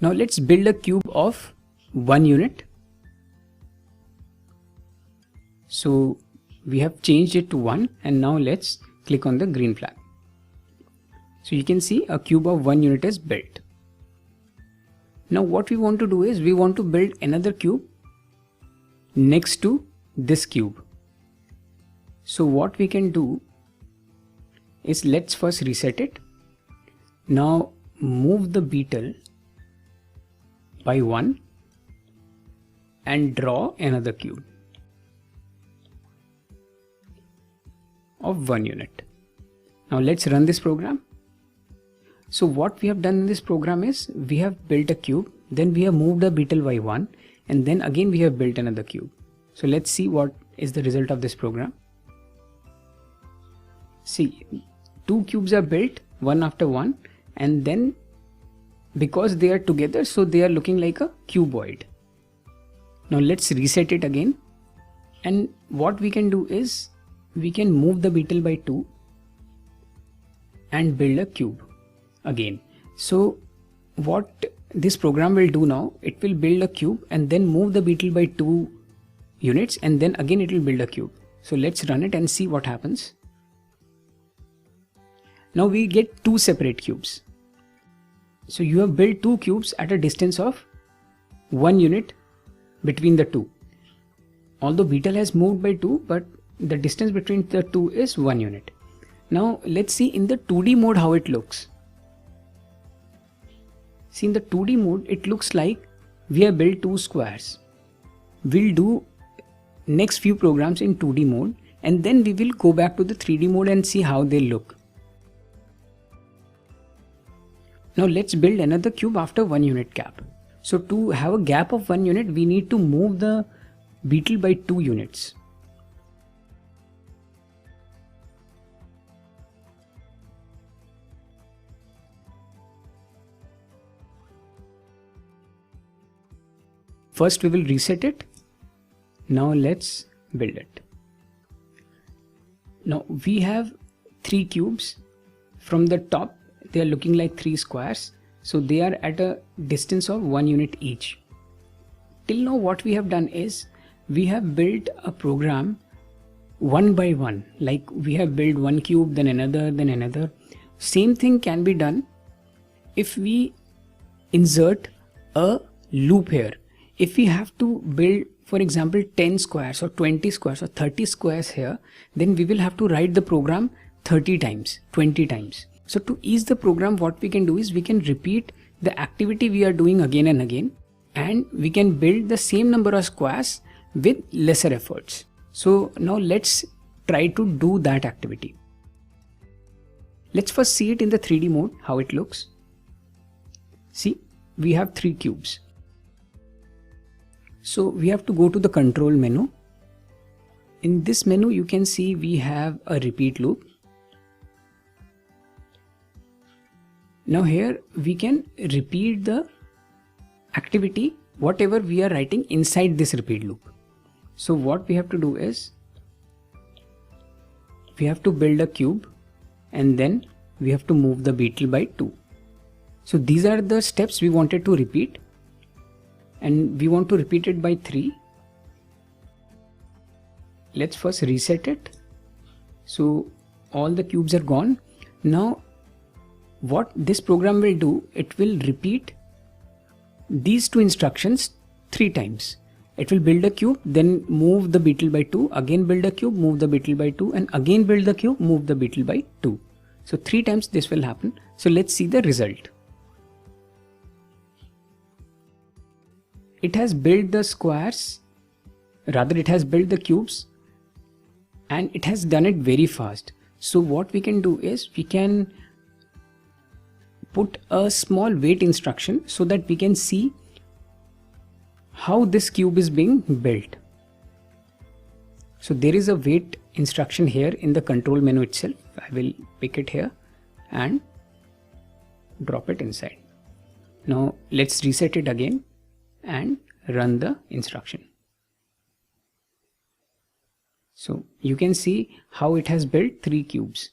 Now let's build a cube of 1 unit. So we have changed it to 1, and now let's click on the green flag. So you can see a cube of 1 unit is built. Now what we want to do is we want to build another cube next to this cube. So what we can do is let's first reset it. Now move the beetle by 1 and draw another cube of 1 unit. Now let's run this program. So what we have done in this program is we have built a cube, then we have moved the beetle by 1, and then again we have built another cube. So let's see what is the result of this program. See, 2 cubes are built one after one, and then because they are together, so they are looking like a cuboid. Now let's reset it again, and what we can do is we can move the beetle by 2 and build a cube again. So what this program will do now, it will build a cube and then move the beetle by 2 units, and then again it will build a cube. So let's run it and see what happens. Now we get 2 separate cubes. So you have built 2 cubes at a distance of 1 unit between the 2. Although beetle has moved by 2, but the distance between the 2 is 1 unit. Now let's see in the 2D mode how it looks. See, in the 2D mode it looks like we have built 2 squares. We'll do next few programs in 2D mode, and then we will go back to the 3D mode and see how they look. Now let's build another cube after 1 unit gap. So to have a gap of 1 unit, we need to move the beetle by 2 units. First we will reset it. Now let's build it. Now we have 3 cubes. From the top they are looking like 3 squares. So they are at a distance of 1 unit each. Till now what we have done is we have built a program one by one. Like we have built 1 cube, then another, then another. Same thing can be done if we insert a loop here. If we have to build, for example, 10 squares or 20 squares or 30 squares here, then we will have to write the program 30 times, 20 times. So to ease the program, what we can do is we can repeat the activity we are doing again and again, and we can build the same number of squares with lesser efforts. So now let's try to do that activity. Let's first see it in the 3D mode, how it looks. See, we have 3 cubes. So we have to go to the control menu. In this menu you can see we have a repeat loop. Now here we can repeat the activity whatever we are writing inside this repeat loop. So what we have to do is we have to build a cube and then we have to move the beetle by 2. So these are the steps we wanted to repeat, and we want to repeat it by 3. Let's first reset it. So all the cubes are gone. Now what this program will do, it will repeat these 2 instructions 3 times. It will build a cube, then move the beetle by 2, again build a cube, move the beetle by 2, and again build the cube, move the beetle by 2. So 3 times this will happen. So let's see the result. It has built the squares, rather it has built the cubes, and it has done it very fast. So what we can do is we can put a small wait instruction so that we can see how this cube is being built. So there is a wait instruction here in the control menu itself. I will pick it here and drop it inside. Now let's reset it again and run the instruction. So you can see how it has built 3 cubes.